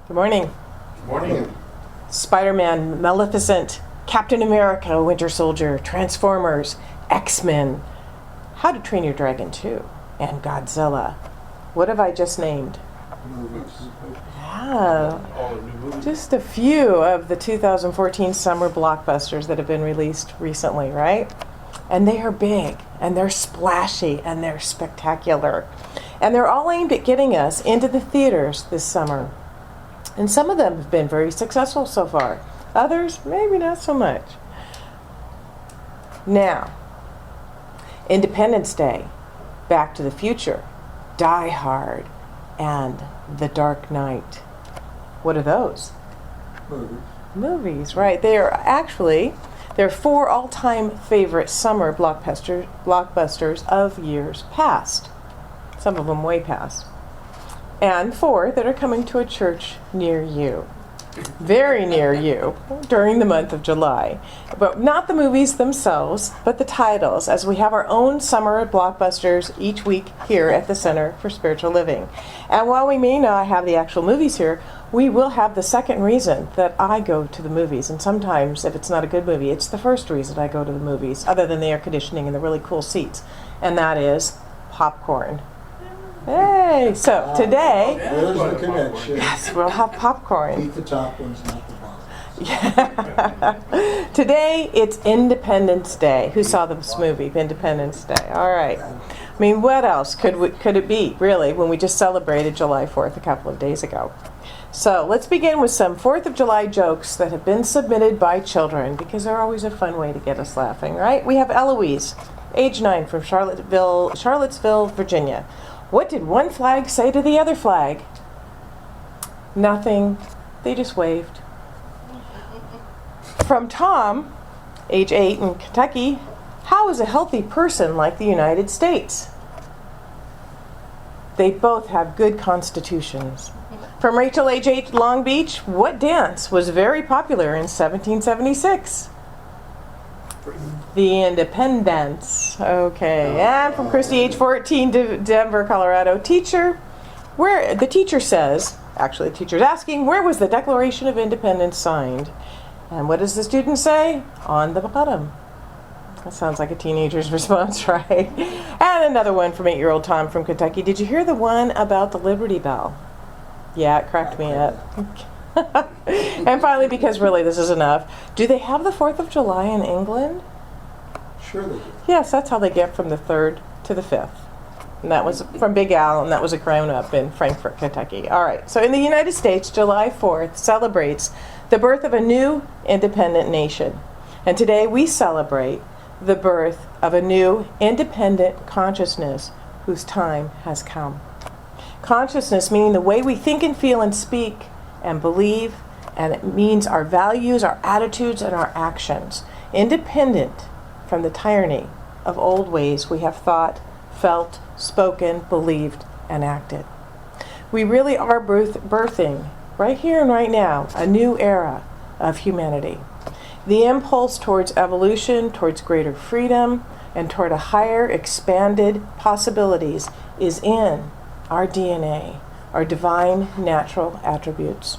Good morning. Good morning. Spider-Man, Maleficent, Captain America, Winter Soldier, Transformers, X-Men, How to Train Your Dragon 2, and Godzilla. What have I just named? Movies. Yeah, All the new movies. just a few of the 2014 summer blockbusters that have been released recently, right? And they are big, and they're splashy, and they're spectacular. And they're all aimed at getting us into the theaters this summer. And some of them have been very successful so far. Others, maybe not so much. Now, Independence Day, Back to the Future, Die Hard, and The Dark Knight. What are those? Movies. Movies, right. They're four all-time favorite summer blockbusters of years past. Some of them way past. And four that are coming to a church near you. Very near you during the month of July. But not the movies themselves, but the titles, as we have our own summer blockbusters each week here at the Center for Spiritual Living. And while we may not have the actual movies here, we will have the second reason that I go to the movies. And sometimes, if it's not a good movie, it's the first reason I go to the movies, other than the air conditioning and the really cool seats. And that is popcorn. Hey, so today, There's the connection. yes, we'll have popcorn. Eat the top ones, not the bottom. Yeah. Today, it's Independence Day. Who saw this movie, Independence Day? All right. I mean, what else could it be, really, when we just celebrated July 4th a couple of days ago? So let's begin with some 4th of July jokes that have been submitted by children, because they're always a fun way to get us laughing, right? We have Eloise, age 9, from Charlottesville, Virginia. What did one flag say to the other flag? Nothing. They just waved. From Tom, age 8, in Kentucky, how is a healthy person like the United States? They both have good constitutions. From Rachel, age 8, Long Beach, what dance was very popular in 1776? The Independence. Okay. And from Christy, age 14, Denver, Colorado, teacher, the teacher's asking, where was the Declaration of Independence signed? And what does the student say? On the bottom. That sounds like a teenager's response, right? And another one from 8-year-old Tom from Kentucky. Did you hear the one about the Liberty Bell? Yeah, it cracked me up. And finally, because really this is enough, do they have the 4th of July in England? Sure they do. Yes, that's how they get from the 3rd to the 5th. And that was from Big Al, and that was a grown-up in Frankfort, Kentucky. All right, so in the United States, July 4th celebrates the birth of a new independent nation. And today we celebrate the birth of a new independent consciousness whose time has come. Consciousness meaning the way we think and feel and speak and believe, and it means our values, our attitudes, and our actions, independent from the tyranny of old ways we have thought, felt, spoken, believed, and acted. We really are birthing, right here and right now, a new era of humanity. The impulse towards evolution, towards greater freedom, and toward a higher, expanded possibilities is in our DNA, our divine natural attributes.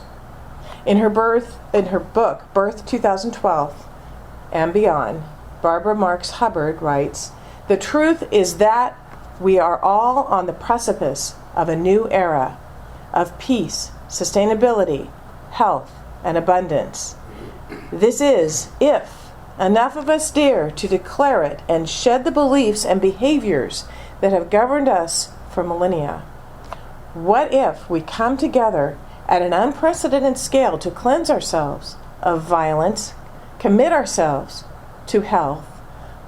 In her book, Birth 2012 and Beyond, Barbara Marx Hubbard writes, the truth is that we are all on the precipice of a new era of peace, sustainability, health, and abundance. This is, if enough of us dare to declare it and shed the beliefs and behaviors that have governed us for millennia. What if we come together at an unprecedented scale to cleanse ourselves of violence, commit ourselves to health,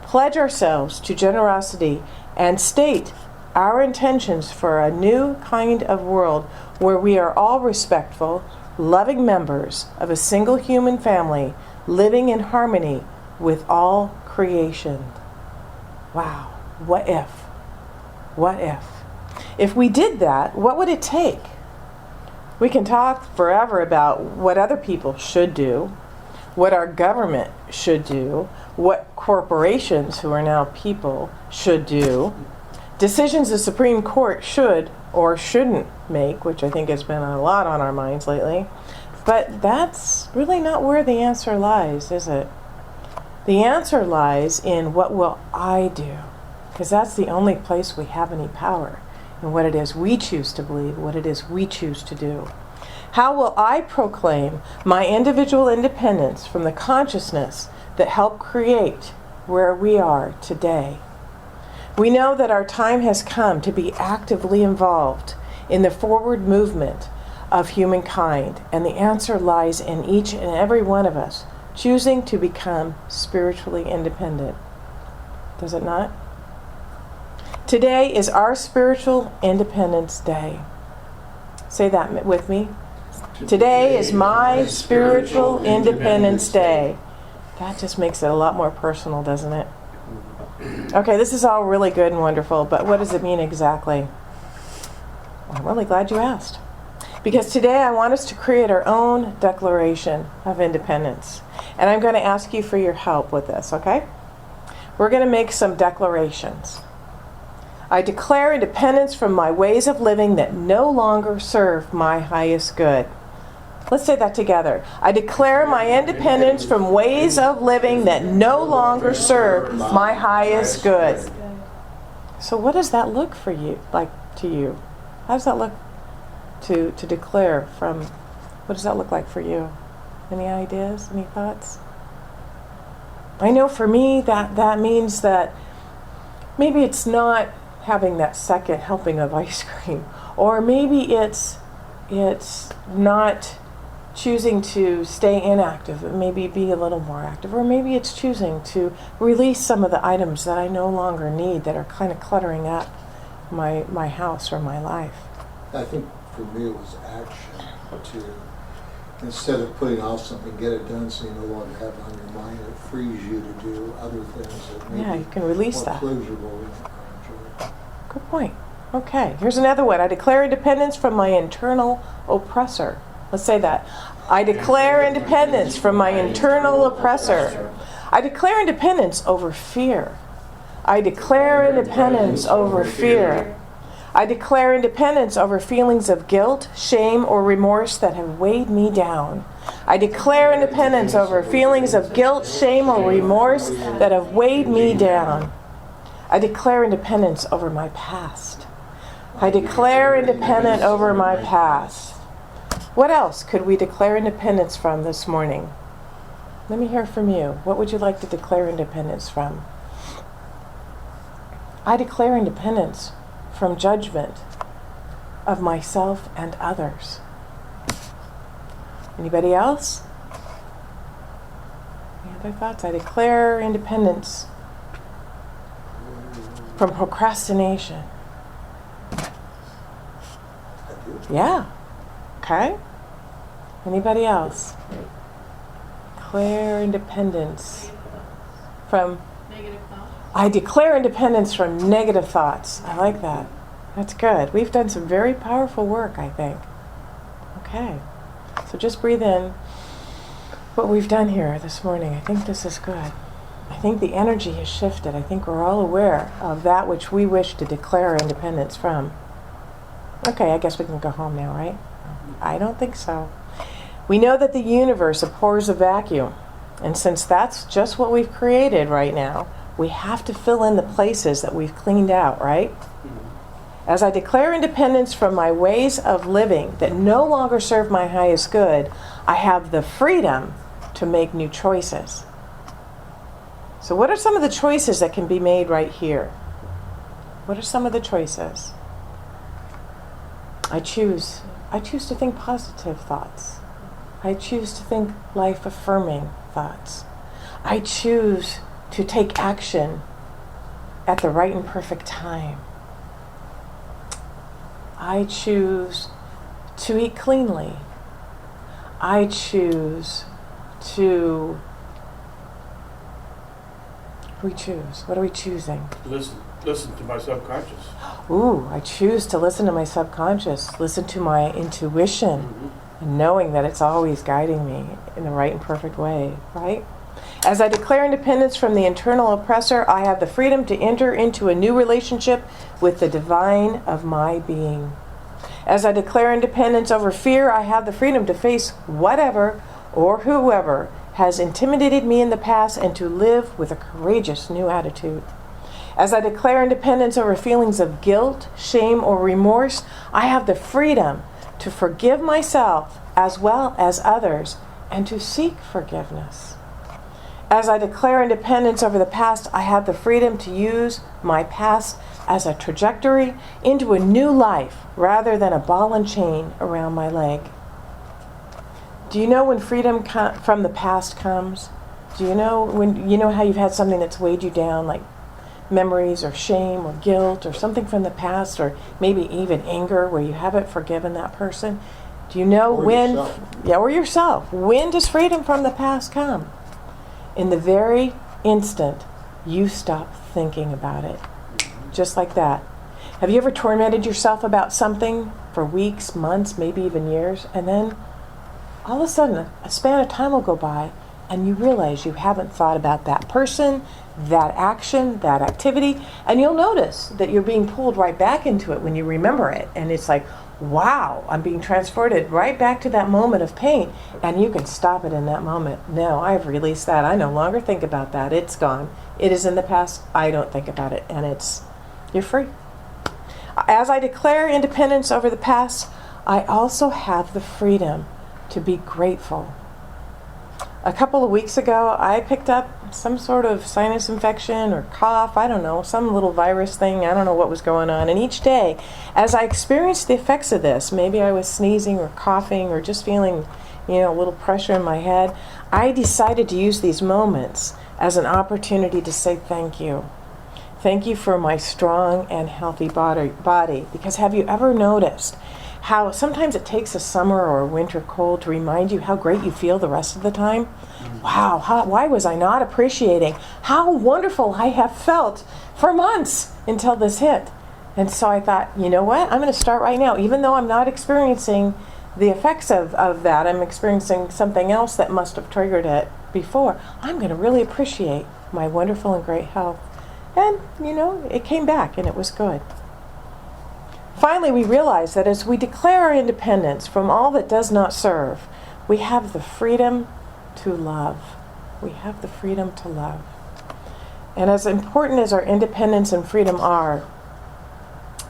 pledge ourselves to generosity, and state our intentions for a new kind of world where we are all respectful, loving members of a single human family living in harmony with all creation. Wow, what if? What if? If we did that, what would it take? We can talk forever about what other people should do, what our government should do, what corporations, who are now people, should do, decisions the Supreme Court should or shouldn't make, which I think has been a lot on our minds lately. But that's really not where the answer lies, is it? The answer lies in what will I do? Because that's the only place we have any power, in what it is we choose to believe, what it is we choose to do. How will I proclaim my individual independence from the consciousness that helped create where we are today? We know that our time has come to be actively involved in the forward movement of humankind, and the answer lies in each and every one of us choosing to become spiritually independent. Does it not? Today is our spiritual independence day. Say that with me. Today is my spiritual independence day. That just makes it a lot more personal, doesn't it? Okay, this is all really good and wonderful, but what does it mean exactly? Well, I'm really glad you asked. Because today I want us to create our own declaration of independence. And I'm going to ask you for your help with this, okay? We're going to make some declarations. I declare independence from my ways of living that no longer serve my highest good. Let's say that together. I declare my independence from ways of living that no longer serve my highest good. So what does that look for you, like to you? How does that look to declare from, what does that look like for you? Any ideas, any thoughts? I know for me that means that maybe it's not having that second helping of ice cream, or maybe it's not choosing to stay inactive, but maybe be a little more active, or maybe it's choosing to release some of the items that I no longer need that are kind of cluttering up my house or my life. I think for me it was action to, instead of putting off something, get it done so you no longer have it on your mind. It frees you to do other things that may You be can release more that. pleasurable and enjoy. Good point. Okay, here's another one. I declare independence from my internal oppressor. Let's say that. I declare independence from my internal oppressor. I declare independence over fear. I declare independence over fear. I declare independence over feelings of guilt, shame, or remorse that have weighed me down. I declare independence over feelings of guilt, shame, or remorse that have weighed me down. I declare independence over my past. I declare independence over my past. What else could we declare independence from this morning? Let me hear from you. What would you like to declare independence from? I declare independence from judgment of myself and others. Anybody else? Any other thoughts? I declare independence from procrastination. I do. Yeah. Okay. Anybody else? Declare independence from Negative thoughts. I declare independence from negative thoughts. I like that. That's good. We've done some very powerful work, I think. Okay. So just breathe in what we've done here this morning. I think this is good. I think the energy has shifted. I think we're all aware of that which we wish to declare independence from. Okay, I guess we can go home now, right? I don't think so. We know that the universe abhors a vacuum. And since that's just what we've created right now, we have to fill in the places that we've cleaned out, right? As I declare independence from my ways of living that no longer serve my highest good, I have the freedom to make new choices. So what are some of the choices that can be made right here? What are some of the choices? I choose to think positive thoughts. I choose to think life-affirming thoughts. I choose to take action at the right and perfect time. I choose to eat cleanly. I choose to... We choose. What are we choosing? Listen to my subconscious. Ooh, I choose to listen to my subconscious, listen to my intuition, and knowing that it's always guiding me in the right and perfect way, right? As I declare independence from the internal oppressor, I have the freedom to enter into a new relationship with the divine of my being. As I declare independence over fear, I have the freedom to face whatever or whoever has intimidated me in the past and to live with a courageous new attitude. As I declare independence over feelings of guilt, shame, or remorse, I have the freedom to forgive myself as well as others and to seek forgiveness. As I declare independence over the past, I have the freedom to use my past as a trajectory into a new life rather than a ball and chain around my leg. Do you know when freedom from the past comes? Do you know when how you've had something that's weighed you down, like memories or shame or guilt or something from the past, or maybe even anger where you haven't forgiven that person? Do you know Or when? yourself. Yeah, or yourself. When does freedom from the past come? In the very instant you stop thinking about it. Just like that. Have you ever tormented yourself about something for weeks, months, maybe even years, and then all of a sudden a span of time will go by and you realize you haven't thought about that person, that action, that activity, and you'll notice that you're being pulled right back into it when you remember it. And it's like, wow, I'm being transported right back to that moment of pain, and you can stop it in that moment. No, I've released that. I no longer think about that. It's gone. It is in the past. I don't think about it, and you're free. As I declare independence over the past, I also have the freedom to be grateful. A couple of weeks ago, I picked up some sort of sinus infection or cough, I don't know, some little virus thing, I don't know what was going on. And each day, as I experienced the effects of this, maybe I was sneezing or coughing or just feeling, a little pressure in my head, I decided to use these moments as an opportunity to say thank you. Thank you for my strong and healthy body. Because have you ever noticed how sometimes it takes a summer or a winter cold to remind you how great you feel the rest of the time? Wow, why was I not appreciating how wonderful I have felt for months until this hit? And so I thought, you know what? I'm going to start right now. Even though I'm not experiencing the effects of that, I'm experiencing something else that must have triggered it before. I'm going to really appreciate my wonderful and great health. And, it came back and it was good. Finally, we realize that as we declare our independence from all that does not serve, we have the freedom to love. We have the freedom to love. And as important as our independence and freedom are,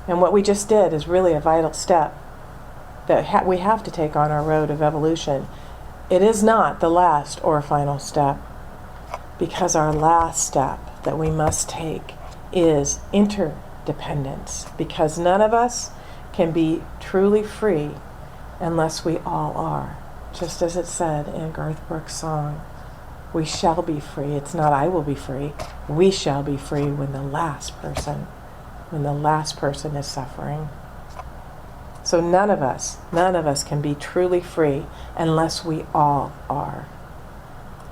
and what we just did is really a vital step that we have to take on our road of evolution, it is not the last or final step, because our last step that we must take is interdependence, because none of us can be truly free unless we all are. Just as it said in Garth Brooks' song, we shall be free. It's not I will be free. We shall be free when the last person is suffering. So none of us can be truly free unless we all are.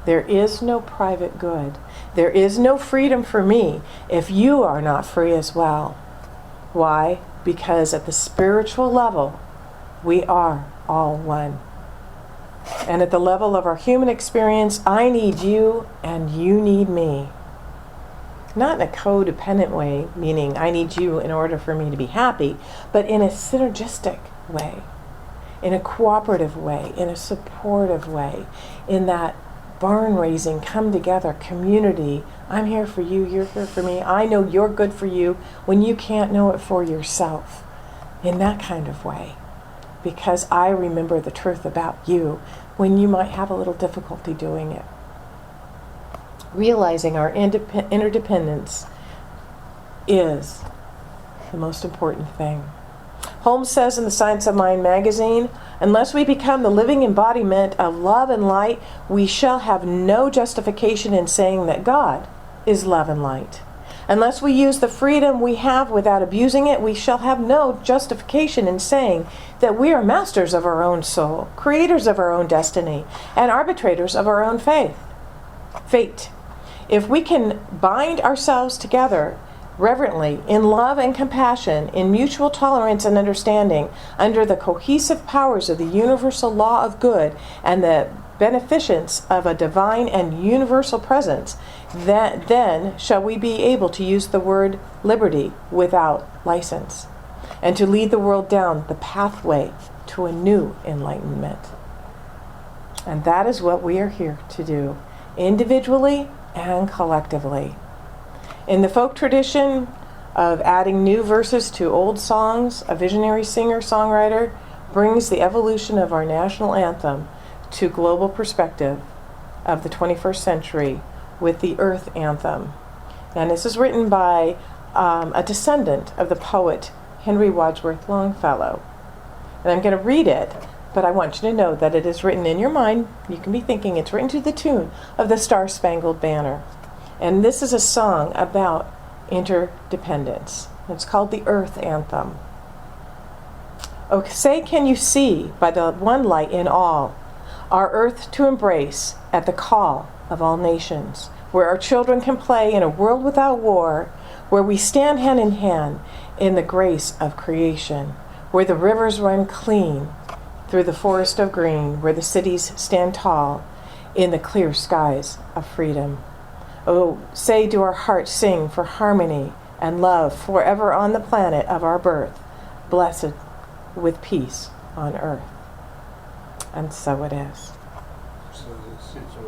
There is no private good. There is no freedom for me if you are not free as well. Why? Because at the spiritual level, we are all one. And at the level of our human experience, I need you and you need me. Not in a codependent way, meaning I need you in order for me to be happy, but in a synergistic way, in a cooperative way, in a supportive way, in that barn-raising, come-together community. I'm here for you, you're here for me. I know you're good for you when you can't know it for yourself. In that kind of way. Because I remember the truth about you when you might have a little difficulty doing it. Realizing our interdependence is the most important thing. Holmes says in the Science of Mind magazine, unless we become the living embodiment of love and light, we shall have no justification in saying that God is love and light. Unless we use the freedom we have without abusing it, we shall have no justification in saying that we are masters of our own soul, creators of our own destiny, and arbitrators of our own fate. If we can bind ourselves together reverently, in love and compassion, in mutual tolerance and understanding, under the cohesive powers of the universal law of good and the beneficence of a divine and universal presence, then shall we be able to use the word liberty without license, and to lead the world down the pathway to a new enlightenment. And that is what we are here to do, individually and collectively. In the folk tradition of adding new verses to old songs, a visionary singer-songwriter brings the evolution of our national anthem to global perspective of the 21st century with the Earth Anthem. And this is written by a descendant of the poet Henry Wadsworth Longfellow. And I'm going to read it, but I want you to know that it is written in your mind. You can be thinking it's written to the tune of the Star-Spangled Banner. And this is a song about interdependence. It's called the Earth Anthem. Oh, say can you see by the one light in all, our earth to embrace at the call of all nations, where our children can play in a world without war, where we stand hand in hand in the grace of creation, where the rivers run clean through the forest of green, where the cities stand tall in the clear skies of freedom. Oh, say do our hearts sing for harmony and love forever on the planet of our birth, blessed with peace on earth. And so it is. So it's- So,